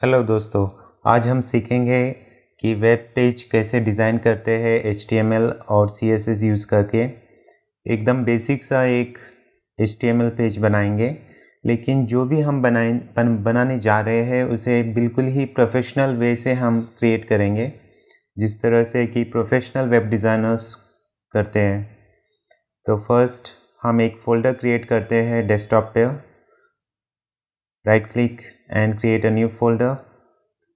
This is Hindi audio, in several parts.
हेलो दोस्तों, आज हम सीखेंगे कि वेब पेज कैसे डिज़ाइन करते हैं HTML और CSS यूज़ करके। एकदम बेसिक सा एक HTML पेज बनाएंगे, लेकिन जो भी हम बनाने जा रहे हैं उसे बिल्कुल ही प्रोफेशनल वे से हम क्रिएट करेंगे, जिस तरह से कि प्रोफेशनल वेब डिज़ाइनर्स करते हैं। तो फर्स्ट हम एक फ़ोल्डर क्रिएट करते हैं डेस्कटॉप पे। Right click and create a new folder.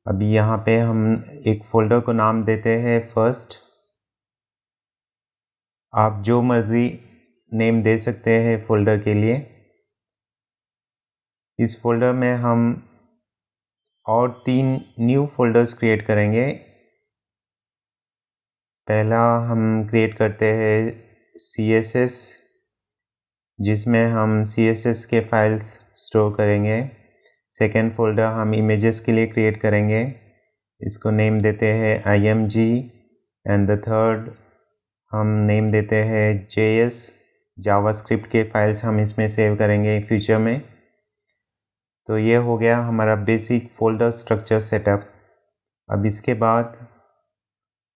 अभी यहाँ पे हम एक फ़ोल्डर को नाम देते हैं फर्स्ट। आप जो मर्ज़ी नेम दे सकते हैं फ़ोल्डर के लिए। इस फोल्डर में हम और 3 न्यू फोल्डर्स क्रिएट करेंगे। पहला हम क्रिएट करते हैं CSS, जिसमें हम CSS के फाइल्स स्टोर करेंगे। सेकेंड फोल्डर हम इमेजेस के लिए क्रिएट करेंगे, इसको नेम देते हैं IMG। एंड द थर्ड हम नेम देते हैं JS। जावास्क्रिप्ट के फाइल्स हम इसमें सेव करेंगे फ्यूचर में। तो ये हो गया हमारा बेसिक फोल्डर स्ट्रक्चर सेटअप। अब इसके बाद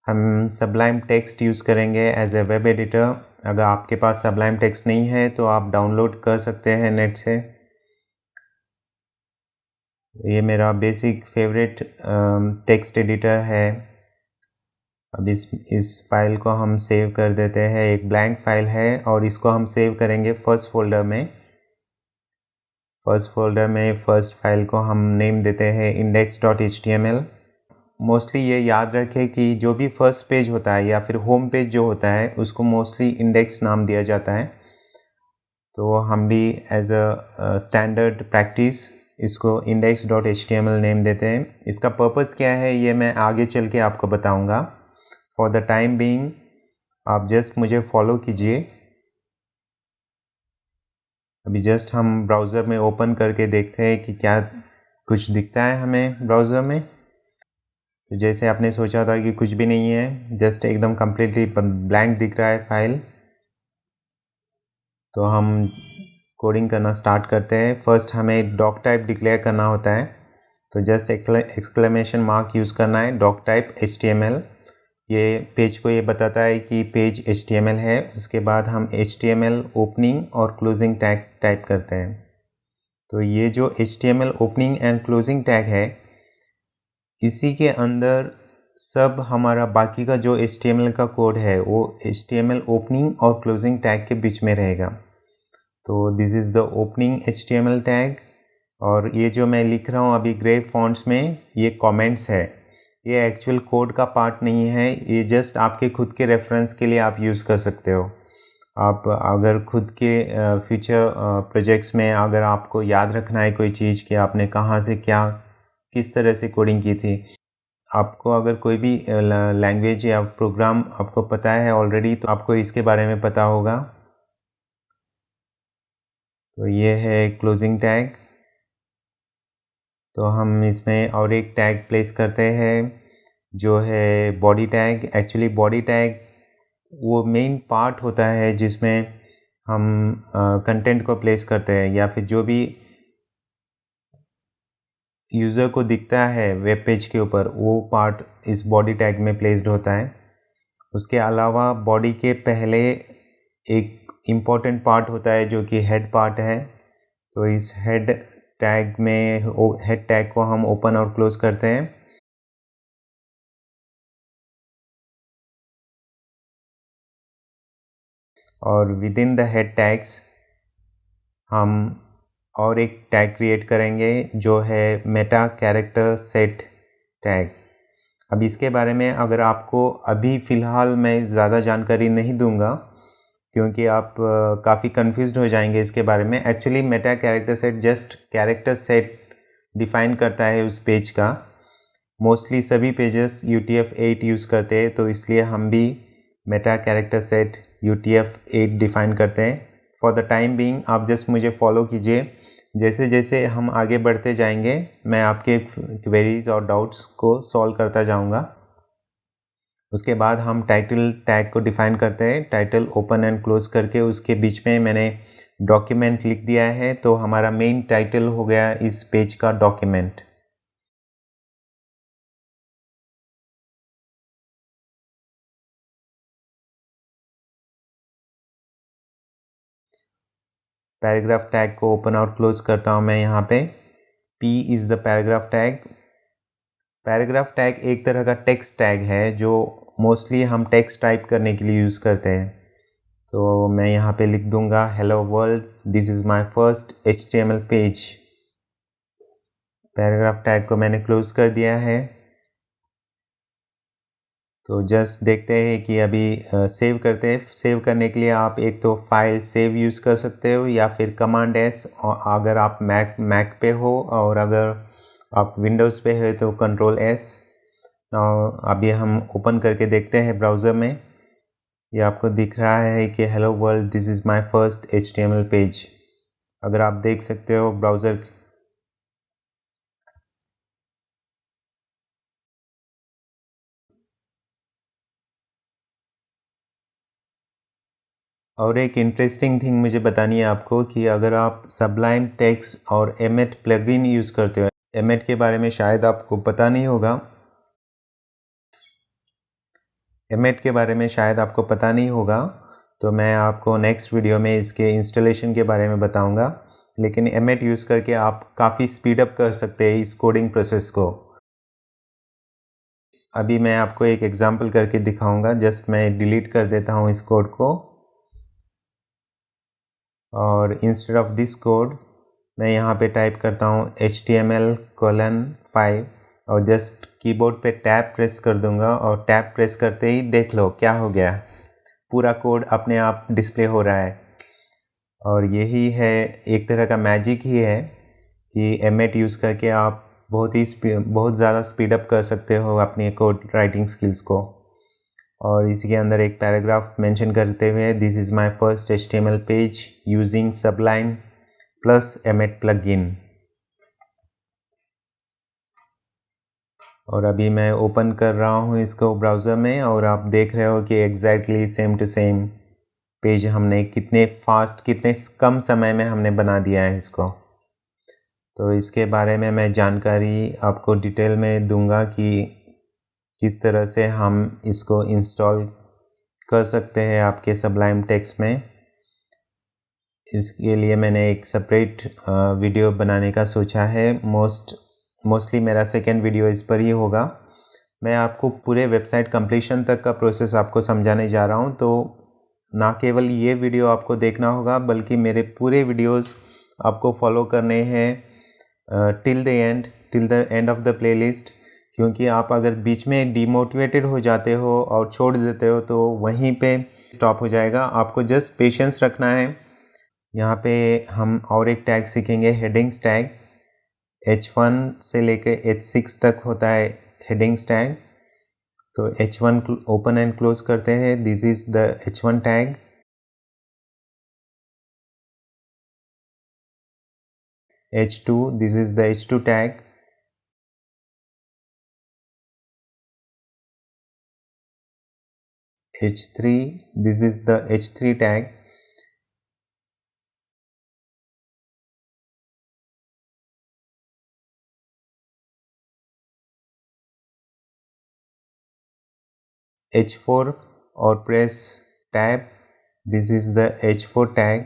हम सबलाइम टेक्स्ट यूज़ करेंगे एज ए वेब एडिटर। अगर आपके पास सबलाइम टेक्स्ट नहीं है तो आप डाउनलोड कर सकते हैं नेट से। ये मेरा बेसिक फेवरेट टेक्स्ट एडिटर है। अब इस फाइल को हम सेव कर देते हैं। एक ब्लैंक फाइल है और इसको हम सेव करेंगे फर्स्ट फोल्डर में। फर्स्ट फाइल को हम नेम देते हैं index.html। मोस्टली ये याद रखें कि जो भी फर्स्ट पेज होता है या फिर होम पेज जो होता है उसको मोस्टली इंडेक्स नाम दिया जाता है। तो हम भी एज अ स्टैंडर्ड प्रैक्टिस इसको index.html नेम देते हैं। इसका पर्पस क्या है ये मैं आगे चल के आपको बताऊंगा। फॉर द टाइम बीइंग आप जस्ट मुझे फॉलो कीजिए। अभी जस्ट हम ब्राउज़र में ओपन करके देखते हैं कि क्या कुछ दिखता है हमें ब्राउज़र में। तो जैसे आपने सोचा था कि कुछ भी नहीं है, जस्ट एकदम कम्प्लीटली ब्लैंक दिख रहा है फाइल। तो हम कोडिंग करना स्टार्ट करते हैं। फर्स्ट हमें डॉक टाइप डिक्लेयर करना होता है। तो जस्ट एक्सक्लेमेशन मार्क यूज़ करना है, डॉक टाइप HTML। ये पेज को ये बताता है कि पेज HTML है। उसके बाद हम HTML ओपनिंग और क्लोजिंग टैग टाइप करते हैं। तो ये जो HTML opening and closing tag है, इसी के अंदर सब हमारा बाकी का जो HTML का कोड है वो HTML ओपनिंग और क्लोजिंग टैग के बीच में रहेगा। तो this is the opening HTML tag. और ये जो मैं लिख रहा हूँ अभी ग्रे फॉन्ट्स में, ये कमेंट्स है। ये एक्चुअल कोड का पार्ट नहीं है, ये जस्ट आपके खुद के रेफरेंस के लिए आप यूज़ कर सकते हो। आप अगर खुद के फ्यूचर प्रोजेक्ट्स में अगर आपको याद रखना है कोई चीज़ कि आपने कहाँ से क्या किस तरह से कोडिंग की थी, आपको अगर कोई भी लैंग्वेज या प्रोग्राम आपको पता है ऑलरेडी, तो आपको इसके बारे में पता होगा। तो ये है क्लोजिंग टैग। तो हम इसमें और एक टैग प्लेस करते हैं जो है body tag. Actually body tag वो मेन पार्ट होता है जिसमें हम कंटेंट को प्लेस करते हैं, या फिर जो भी यूज़र को दिखता है वेब पेज के ऊपर वो पार्ट इस बॉडी टैग में प्लेस्ड होता है। उसके अलावा बॉडी के पहले एक इम्पॉर्टेंट पार्ट होता है जो कि हेड पार्ट है। तो इस हेड टैग को हम ओपन और क्लोज करते हैं। और with in the head tags हम और एक टैग क्रिएट करेंगे जो है मेटा कैरेक्टर सेट टैग। अब इसके बारे में अगर आपको अभी फ़िलहाल मैं ज़्यादा जानकारी नहीं दूंगा, क्योंकि आप काफ़ी कंफ्यूज्ड हो जाएंगे इसके बारे में। Actually Meta character set just character set define करता है उस पेज का। मोस्टली सभी पेजेस UTF-8 यूज़ करते हैं, तो इसलिए हम भी Meta character set UTF-8 define करते हैं। फॉर द टाइम बीइंग आप जस्ट मुझे फॉलो कीजिए। जैसे जैसे हम आगे बढ़ते जाएंगे मैं आपके क्वेरीज और डाउट्स को सॉल्व करता जाऊंगा। उसके बाद हम टाइटल टैग को डिफ़ाइन करते हैं। टाइटल ओपन एंड क्लोज करके उसके बीच में मैंने डॉक्यूमेंट लिख दिया है, तो हमारा मेन टाइटल हो गया इस पेज का डॉक्यूमेंट। पैराग्राफ टैग को ओपन और क्लोज करता हूँ मैं यहाँ पे। P is the paragraph tag. Paragraph tag एक तरह का टेक्स्ट टैग है जो मोस्टली हम टेक्स्ट टाइप करने के लिए यूज़ करते हैं। तो मैं यहाँ पे लिख दूँगा hello world, this is my first HTML page. Paragraph tag को मैंने क्लोज कर दिया है। तो जस्ट देखते हैं कि अभी सेव करते हैं। सेव करने के लिए आप एक तो फाइल सेव यूज़ कर सकते हो या फिर कमांड S, अगर आप मैक पे हो, और अगर आप विंडोज़ पे है तो कंट्रोल S। अभी हम ओपन करके देखते हैं ब्राउज़र में। ये आपको दिख रहा है कि hello world, this is my first HTML page. अगर आप देख सकते हो ब्राउज़र और एक इंटरेस्टिंग थिंग मुझे बतानी है आपको कि अगर आप सबलाइम टेक्स्ट और एमेट प्लगइन यूज़ करते हो, एमेट के बारे में शायद आपको पता नहीं होगा। एमेट के बारे में शायद आपको पता नहीं होगा, तो मैं आपको नेक्स्ट वीडियो में इसके इंस्टॉलेशन के बारे में बताऊंगा। लेकिन एमेट यूज़ करके आप काफ़ी स्पीड अप कर सकते हैं इस कोडिंग प्रोसेस को। अभी मैं आपको एक एग्जांपल करके दिखाऊंगा। जस्ट मैं डिलीट कर देता हूँ इस कोड को, और इंस्टेड ऑफ दिस कोड मैं यहाँ पे टाइप करता हूँ HTML:5 और जस्ट कीबोर्ड पे टैब प्रेस कर दूंगा, और टैब प्रेस करते ही देख लो क्या हो गया, पूरा कोड अपने आप डिस्प्ले हो रहा है। और यही है, एक तरह का मैजिक ही है कि एमेट यूज़ करके आप बहुत ज़्यादा स्पीड अप कर सकते हो अपनी कोड राइटिंग स्किल्स को। और इसी के अंदर एक पैराग्राफ मेंशन करते हुए this is my first HTML page using Sublime plus एमेट plugin. और अभी मैं ओपन कर रहा हूँ इसको ब्राउज़र में, और आप देख रहे हो कि exactly same to same page हमने कितने फास्ट, कितने कम समय में हमने बना दिया है इसको। तो इसके बारे में मैं जानकारी आपको डिटेल में दूंगा कि किस तरह से हम इसको इंस्टॉल कर सकते हैं आपके सबलाइम टेक्स्ट में। इसके लिए मैंने एक सेपरेट वीडियो बनाने का सोचा है। मोस्टली मेरा सेकेंड वीडियो इस पर ही होगा। मैं आपको पूरे वेबसाइट कंप्लीशन तक का प्रोसेस आपको समझाने जा रहा हूँ। तो ना केवल ये वीडियो आपको देखना होगा, बल्कि मेरे पूरे वीडियोस आपको फॉलो करने हैं till the end of the playlist. क्योंकि आप अगर बीच में डिमोटिवेटेड हो जाते हो और छोड़ देते हो तो वहीं पे स्टॉप हो जाएगा। आपको जस्ट पेशेंस रखना है। यहाँ पे हम और एक टैग सीखेंगे, हेडिंग्स टैग। H1 से लेकर H6 तक होता है हेडिंग्स टैग। तो H1 ओपन एंड क्लोज करते हैं, this is the H1 tag. H2, this is the H2 tag. H3, this is the H3 tag. H4 और press tab, this is the H4 tag.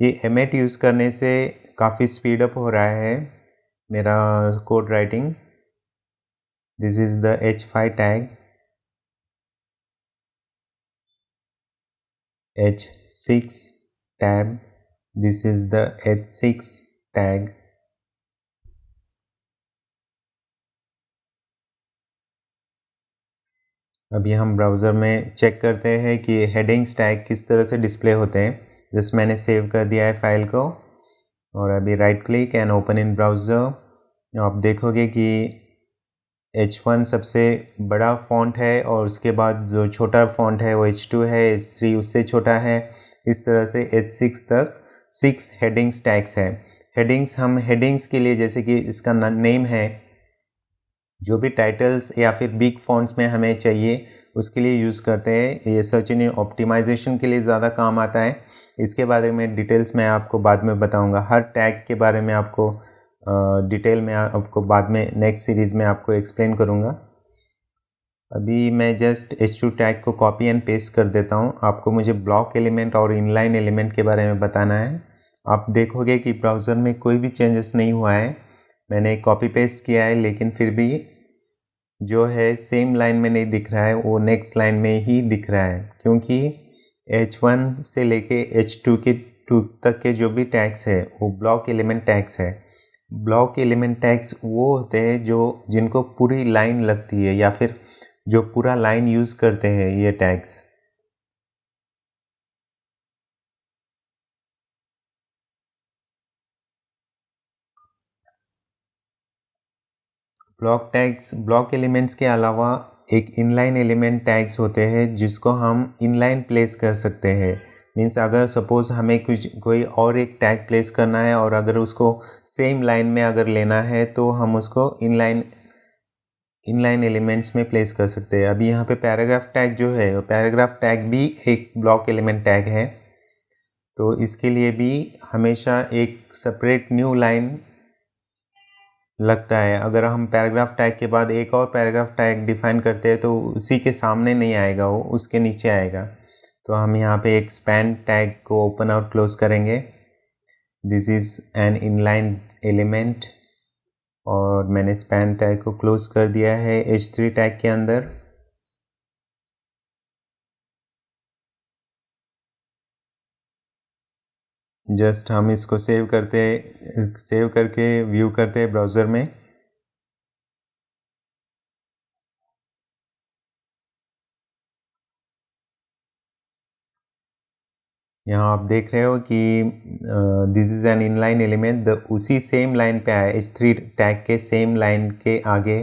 ये एमेट यूज़ करने से काफ़ी स्पीड अप हो रहा है मेरा code writing. This is the H5 tag. H6 tab, this is the H6 tag. अभी हम ब्राउज़र में चेक करते हैं कि हेडिंग्स टैग किस तरह से डिस्प्ले होते हैं। जस्ट मैंने सेव कर दिया है फाइल को, और अभी right click and open in browser. आप देखोगे कि H1 सबसे बड़ा फ़ॉन्ट है, और उसके बाद जो छोटा फ़ॉन्ट है वो H2 है, H3 उससे छोटा है। इस तरह से H6 तक 6 हेडिंग्स टैग्स है। हेडिंग्स, हम हेडिंग्स के लिए, जैसे कि इसका नेम है, जो भी टाइटल्स या फिर बिग फॉन्ट्स में हमें चाहिए उसके लिए यूज़ करते हैं। ये सर्च इंजन ऑप्टिमाइजेशन के लिए ज़्यादा काम आता है। इसके बारे में डिटेल्स मैं आपको बाद में बताऊंगा। हर टैग के बारे में आपको डिटेल में आपको बाद में नेक्स्ट सीरीज़ में आपको एक्सप्लेन करूंगा। अभी मैं जस्ट h2 टैग को कॉपी एंड पेस्ट कर देता हूँ। आपको मुझे ब्लॉक एलिमेंट और इनलाइन एलिमेंट के बारे में बताना है। आप देखोगे कि ब्राउज़र में कोई भी चेंजेस नहीं हुआ है। मैंने कॉपी पेस्ट किया है, लेकिन फिर भी जो है सेम लाइन में नहीं दिख रहा है, वो नेक्स्ट लाइन में ही दिख रहा है, क्योंकि h1 से लेके h2 तक के जो भी टैग्स है वो ब्लॉक एलिमेंट टैग्स है। ब्लॉक एलिमेंट टैग्स वो होते हैं जिनको पूरी लाइन लगती है, या फिर जो पूरा लाइन यूज़ करते हैं ये टैग्स। ब्लॉक एलिमेंट्स के अलावा एक इनलाइन एलिमेंट टैग्स होते हैं जिसको हम इनलाइन प्लेस कर सकते हैं। मीन्स अगर सपोज़ हमें कोई और एक टैग प्लेस करना है और अगर उसको सेम लाइन में अगर लेना है तो हम उसको इनलाइन एलिमेंट्स में प्लेस कर सकते हैं। अभी यहाँ पे पैराग्राफ टैग जो है, पैराग्राफ टैग भी एक ब्लॉक एलिमेंट टैग है, तो इसके लिए भी हमेशा एक सेपरेट न्यू लाइन लगता है। अगर हम पैराग्राफ टैग के बाद एक और पैराग्राफ टैग डिफाइन करते हैं तो उसी के सामने नहीं आएगा, वो उसके नीचे आएगा। तो हम यहाँ पे एक स्पैन टैग को ओपन और क्लोज करेंगे। This is an inline element, और मैंने स्पैन टैग को क्लोज कर दिया है h3 टैग के अंदर। जस्ट हम इसको सेव करके व्यू करते हैं ब्राउज़र में। यहाँ आप देख रहे हो कि this is an inline element, उसी सेम लाइन पे आया, h3 टैग के सेम लाइन के आगे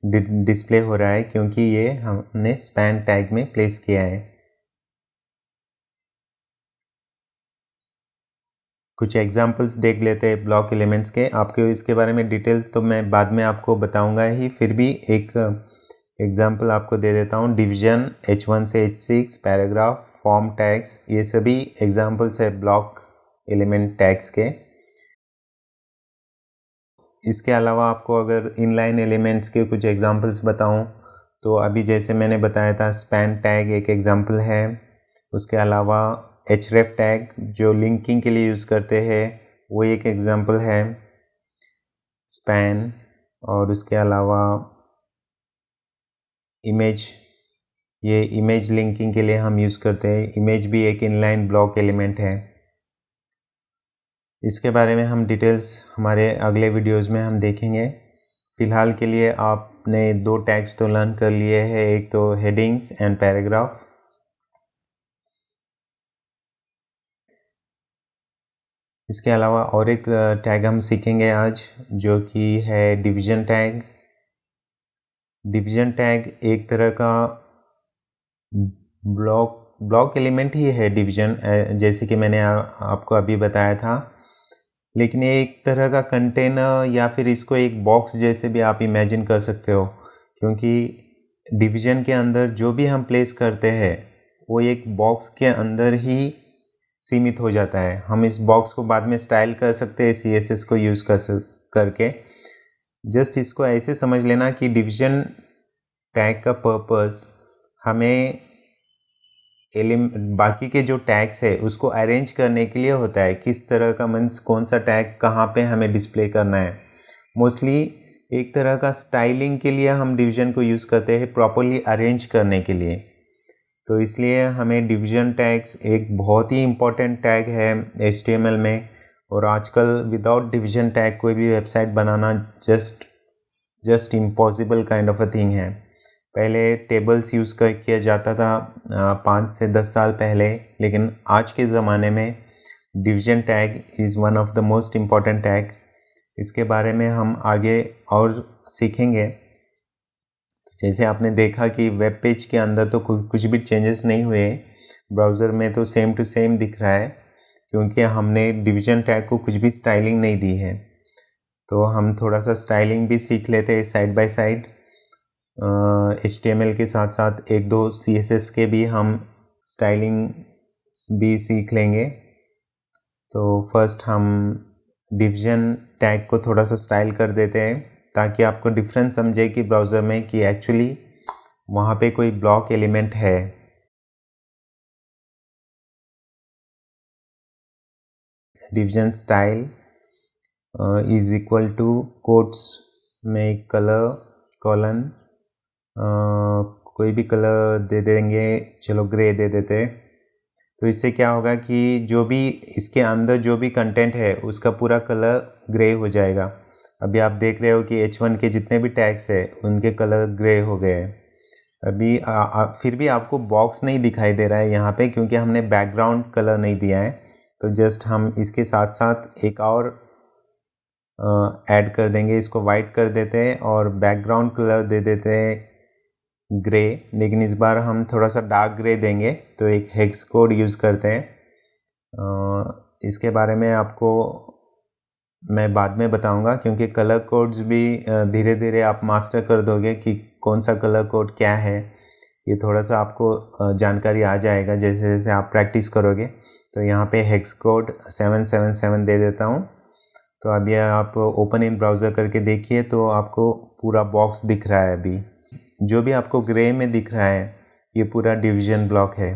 डिस्प्ले हो रहा है, क्योंकि ये हमने स्पैन टैग में प्लेस किया है। कुछ एग्जांपल्स देख लेते हैं ब्लॉक एलिमेंट्स के। आपको इसके बारे में डिटेल तो मैं बाद में आपको बताऊंगा ही, फिर भी एक एग्जांपल आपको दे देता हूँ। डिवीजन h1 से h6, पैराग्राफ, फॉर्म टैग्स, ये सभी एग्जांपल्स है ब्लॉक एलिमेंट टैग्स के। इसके अलावा आपको अगर इनलाइन एलिमेंट्स के कुछ एग्जांपल्स बताऊं तो अभी जैसे मैंने बताया था, स्पैन टैग एक एग्जांपल है। उसके अलावा href टैग जो लिंकिंग के लिए यूज़ करते हैं वो एक एग्जांपल है स्पैन। और उसके अलावा इमेज, ये इमेज लिंकिंग के लिए हम यूज़ करते हैं। इमेज भी एक इनलाइन ब्लॉक एलिमेंट है। इसके बारे में हम डिटेल्स हमारे अगले वीडियोस में हम देखेंगे। फ़िलहाल के लिए आपने दो टैग्स तो लर्न कर लिए हैं, एक तो हेडिंग्स एंड पैराग्राफ। इसके अलावा और एक टैग हम सीखेंगे आज, जो कि है डिवीज़न टैग। डिवीज़न टैग एक तरह का ब्लॉक एलिमेंट ही है डिवीज़न, जैसे कि मैंने आपको अभी बताया था, लेकिन ये एक तरह का कंटेनर या फिर इसको एक बॉक्स जैसे भी आप इमेजिन कर सकते हो, क्योंकि डिवीज़न के अंदर जो भी हम प्लेस करते हैं वो एक बॉक्स के अंदर ही सीमित हो जाता है। हम इस बॉक्स को बाद में स्टाइल कर सकते हैं CSS को यूज़ करके। जस्ट इसको ऐसे समझ लेना कि डिवीज़न टैग का पर्पस हमें बाकी के जो टैग्स है उसको अरेंज करने के लिए होता है। किस तरह का मीन्स कौन सा टैग कहाँ पे हमें डिस्प्ले करना है। मोस्टली एक तरह का स्टाइलिंग के लिए हम डिवीज़न को यूज़ करते हैं, प्रॉपरली अरेंज करने के लिए। तो इसलिए हमें डिवीज़न टैग्स एक बहुत ही इम्पोर्टेंट टैग है HTML में। और आजकल विदाउट डिवीज़न टैग कोई भी website banana just impossible kind of a thing है। पहले टेबल्स यूज़ किया जाता था 5 से 10 साल पहले, लेकिन आज के ज़माने में division tag is one of the most important tag. इसके बारे में हम आगे और सीखेंगे। जैसे आपने देखा कि वेब पेज के अंदर तो कुछ भी चेंजेस नहीं हुए, ब्राउज़र में तो सेम टू सेम दिख रहा है, क्योंकि हमने डिवीज़न टैग को कुछ भी स्टाइलिंग नहीं दी है। तो हम थोड़ा सा स्टाइलिंग भी सीख लेते हैं साइड बाय साइड। HTML के साथ साथ एक दो CSS के भी हम स्टाइलिंग भी सीख लेंगे। तो फर्स्ट हम डिवीज़न टैग को थोड़ा सा स्टाइल कर देते हैं, ताकि आपको डिफरेंस समझे कि ब्राउज़र में कि एक्चुअली वहाँ पे कोई ब्लॉक एलिमेंट है। Division style is equal to quotes में कलर कॉलन कोई भी कलर दे देंगे, चलो ग्रे दे देते। तो इससे क्या होगा कि जो भी इसके अंदर जो भी कंटेंट है उसका पूरा कलर ग्रे हो जाएगा। अभी आप देख रहे हो कि H1 के जितने भी टैग्स है उनके कलर ग्रे हो गए हैं। अभी फिर भी आपको बॉक्स नहीं दिखाई दे रहा है यहाँ पे, क्योंकि हमने बैकग्राउंड कलर नहीं दिया है। तो जस्ट हम इसके साथ साथ एक और ऐड कर देंगे, इसको वाइट कर देते हैं और बैकग्राउंड कलर दे देते हैं ग्रे, लेकिन इस बार हम थोड़ा सा डार्क ग्रे देंगे। तो एक हेक्स कोड यूज़ करते हैं, इसके बारे में आपको मैं बाद में बताऊंगा, क्योंकि कलर कोड्स भी धीरे धीरे आप मास्टर कर दोगे कि कौन सा कलर कोड क्या है। ये थोड़ा सा आपको जानकारी आ जाएगा जैसे जैसे आप प्रैक्टिस करोगे। तो यहाँ पे हेक्स कोड 777 दे देता हूँ। तो अभी आप ओपन इन ब्राउज़र करके देखिए तो आपको पूरा बॉक्स दिख रहा है। अभी जो भी आपको ग्रे में दिख रहा है ये पूरा डिवीजन ब्लॉक है।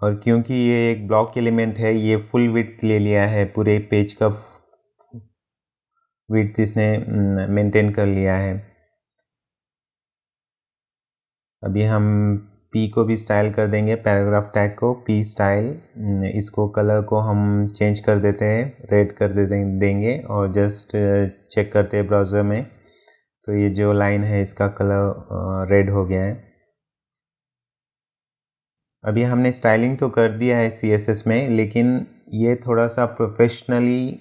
और क्योंकि ये एक ब्लॉक एलिमेंट है, ये फुल विड्थ ले लिया है, पूरे पेज का विड्थ इसने मेंटेन कर लिया है। अभी हम P को भी स्टाइल कर देंगे, पैराग्राफ टैग को P स्टाइल। इसको कलर को हम चेंज कर देते हैं, रेड कर देंगे और जस्ट चेक करते हैं ब्राउज़र में। तो ये जो लाइन है इसका कलर रेड हो गया है। अभी हमने स्टाइलिंग तो कर दिया है CSS में, लेकिन ये थोड़ा सा प्रोफेशनली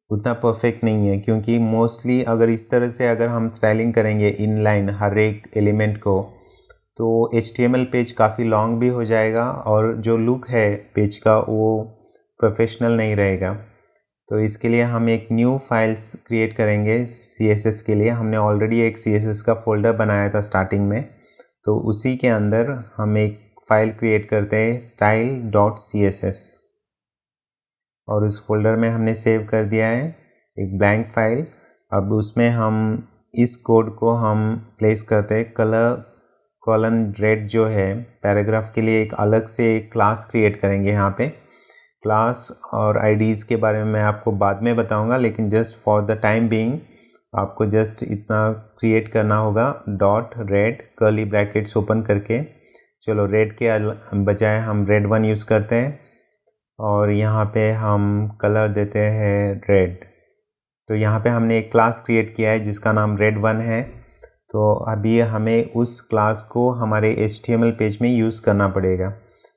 उतना परफेक्ट नहीं है, क्योंकि मोस्टली अगर इस तरह से अगर हम स्टाइलिंग करेंगे इनलाइन हर एक एलिमेंट को, तो HTML पेज काफ़ी लॉन्ग भी हो जाएगा और जो लुक है पेज का वो प्रोफेशनल नहीं रहेगा। तो इसके लिए हम एक न्यू फाइल्स क्रिएट करेंगे CSS के लिए। हमने ऑलरेडी एक CSS का फोल्डर बनाया था स्टार्टिंग में, तो उसी के अंदर हम एक फाइल क्रिएट करते हैं style.css, और उस फोल्डर में हमने सेव कर दिया है एक ब्लैंक फाइल। अब उसमें हम इस कोड को हम प्लेस करते हैं। कलर कॉलन रेड जो है पैराग्राफ के लिए एक अलग से एक क्लास क्रिएट करेंगे। यहाँ पे क्लास और IDs के बारे में मैं आपको बाद में बताऊंगा, लेकिन just for the time being आपको जस्ट इतना क्रिएट करना होगा, dot red curly brackets open करके। चलो रेड के बजाय हम रेड 1 यूज़ करते हैं और यहाँ पे हम कलर देते हैं रेड। तो यहाँ पे हमने एक क्लास क्रिएट किया है जिसका नाम रेड1 है। तो अभी हमें उस क्लास को हमारे HTML पेज में यूज़ करना पड़ेगा।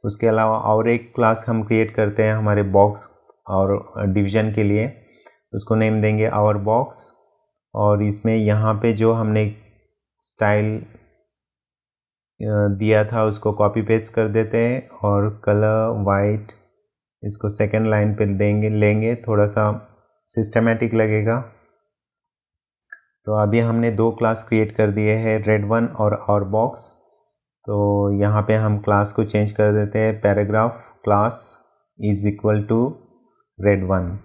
उसके अलावा और एक क्लास हम क्रिएट करते हैं हमारे बॉक्स और डिवीज़न के लिए, उसको नेम देंगे आवर बॉक्स। और इसमें यहाँ पे जो हमने स्टाइल दिया था उसको कॉपी पेस्ट कर देते हैं और कलर वाइट इसको सेकेंड लाइन पे लेंगे, थोड़ा सा सिस्टमेटिक लगेगा। तो अभी हमने 2 क्लास क्रिएट कर दिए हैं, रेड1 और बॉक्स। तो यहाँ पे हम क्लास को चेंज कर देते हैं, paragraph class is equal to रेड1।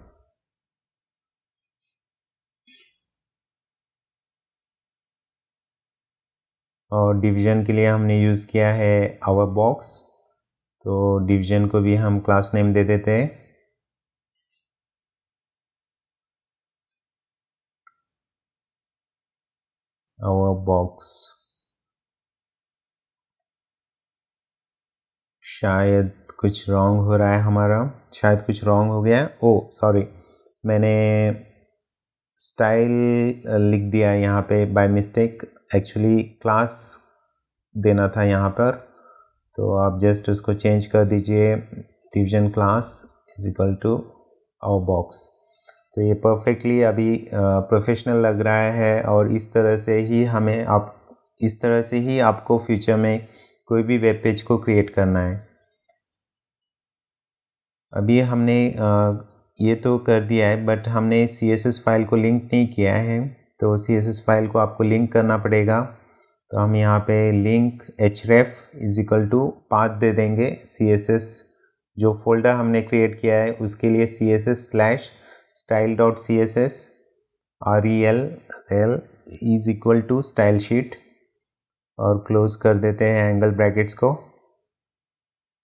और डिवीज़न के लिए हमने यूज़ किया है आवर बॉक्स, तो डिवीज़न को भी हम क्लास नेम दे देते हैं आवर बॉक्स। शायद कुछ रॉन्ग हो रहा है हमारा, शायद कुछ रॉन्ग हो गया है। ओ सॉरी, मैंने स्टाइल लिख दिया है यहाँ पे बाय मिस्टेक। एक्चुअली क्लास देना था यहाँ पर, तो आप जस्ट उसको चेंज कर दीजिए, division class is equal to our box. तो ये परफेक्टली अभी प्रोफेशनल लग रहा है और इस तरह से ही आपको फ्यूचर में कोई भी वेब पेज को क्रिएट करना है। अभी हमने ये तो कर दिया है, बट हमने CSS फाइल को लिंक नहीं किया है। तो CSS फाइल को आपको लिंक करना पड़ेगा। तो हम यहाँ पे link href is equal to path दे देंगे CSS जो फोल्डर हमने क्रिएट किया है उसके लिए css/style.css rel is equal to style sheet और क्लोज कर देते हैं एंगल ब्रैकेट्स को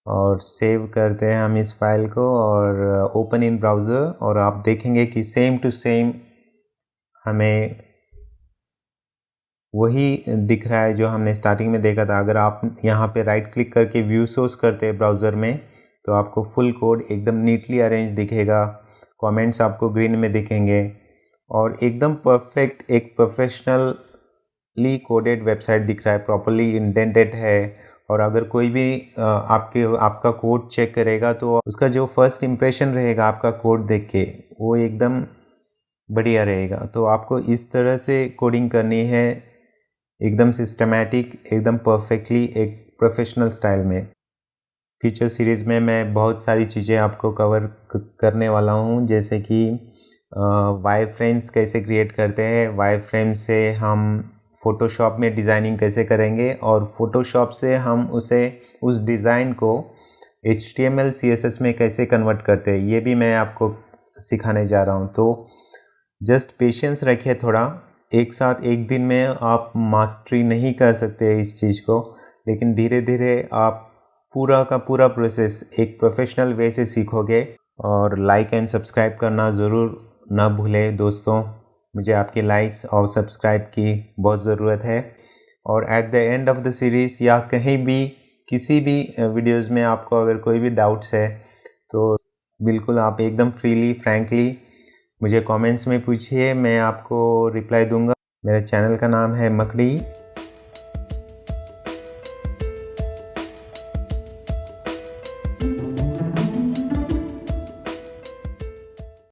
और सेव करते हैं हम इस फाइल को और ओपन इन ब्राउज़र। और आप देखेंगे कि सेम टू सेम हमें वही दिख रहा है जो हमने स्टार्टिंग में देखा था। अगर आप यहाँ पे राइट क्लिक करके व्यू सोर्स करते हैं ब्राउज़र में तो आपको फुल कोड एकदम नीटली अरेंज दिखेगा, कमेंट्स आपको ग्रीन में दिखेंगे और एकदम परफेक्ट एक प्रोफेशनली कोडेड वेबसाइट दिख रहा है, प्रॉपर्ली इंडेंटेड है। और अगर कोई भी आपका कोड चेक करेगा तो उसका जो फर्स्ट इम्प्रेशन रहेगा आपका कोड देख के वो एकदम बढ़िया रहेगा। तो आपको इस तरह से कोडिंग करनी है, एकदम सिस्टमैटिक, एकदम परफेक्टली, एक प्रोफेशनल स्टाइल में। फ्यूचर सीरीज़ में मैं बहुत सारी चीज़ें आपको कवर करने वाला हूँ, जैसे कि वाई फ्रेम्स कैसे क्रिएट करते हैं, वाई फ्रेम से हम फ़ोटोशॉप में डिज़ाइनिंग कैसे करेंगे और फ़ोटोशॉप से हम उस डिज़ाइन को HTML CSS में कैसे कन्वर्ट करते हैं, ये भी मैं आपको सिखाने जा रहा हूँ। तो जस्ट पेशेंस रखिए थोड़ा, एक साथ एक दिन में आप मास्टरी नहीं कर सकते इस चीज़ को, लेकिन धीरे धीरे आप पूरा का पूरा प्रोसेस एक प्रोफेशनल वे से सीखोगे। और लाइक एंड सब्सक्राइब करना ज़रूर ना भूलें दोस्तों, मुझे आपके लाइक्स और सब्सक्राइब की बहुत ज़रूरत है। और at the end of the series या कहीं भी किसी भी वीडियोज़ में आपको अगर कोई भी डाउट्स है तो बिल्कुल आप एकदम फ्रीली फ्रैंकली मुझे कमेंट्स में पूछिए, मैं आपको रिप्लाई दूंगा। मेरे चैनल का नाम है मकड़ी।